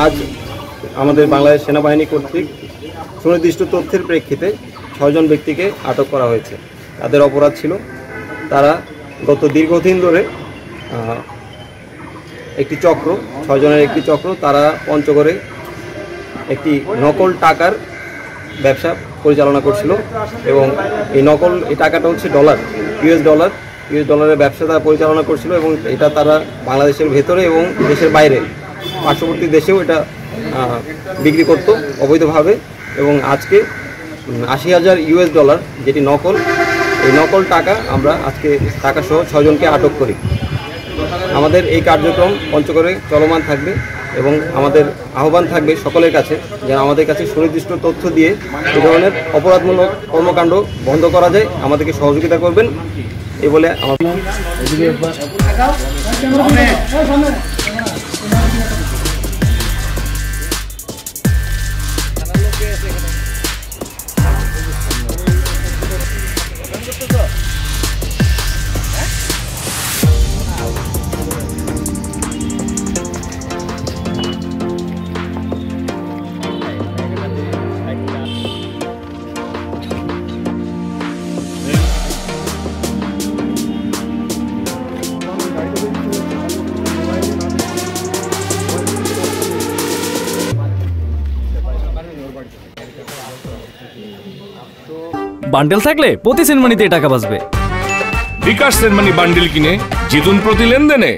আজ আমাদের বাংলাদেশ সেনাবাহিনী কর্তৃক সুনির্দিষ্ট তথ্যের প্রেক্ষিতে 6 জন ব্যক্তিকে আটক করা হয়েছে। তাদের অপরাধ ছিল তারা গত দীর্ঘদিন ধরে একটি চক্র, 6 জনের একটি চক্র, তারা পঞ্চগড়ে একটি নকল টাকার ব্যবসা পরিচালনা করছিল এবং এই টাকাটা হচ্ছে ইউএস ডলারের ব্যবসা তারা পরিচালনা করছিল এবং এটা তারা বাংলাদেশের ভেতরে এবং দেশের বাইরে পার্শ্ববর্তী দেশেও এটা বিক্রি করত অবৈধভাবে। এবং আজকে 80,000 ইউএস ডলার যেটি এই নকল টাকা আমরা আজকে টাকাসহ 6 জনকে আটক করি। আমাদের এই কার্যক্রম পঞ্চগড়ে চলমান থাকবে এবং আমাদের আহ্বান থাকবে সকলের কাছে যে আমাদের কাছে সুনির্দিষ্ট তথ্য দিয়ে এই ধরনের অপরাধমূলক কর্মকাণ্ড বন্ধ করা যায়, আমাদেরকে সহযোগিতা করবেন এই বলে আমার বান্ডেল থাকলে প্রতি সেনমানিতে টাকা বাঁচবে। বিকাশ সেনমানি বান্ডেল কিনে জিতুন প্রতি লেনদেনে।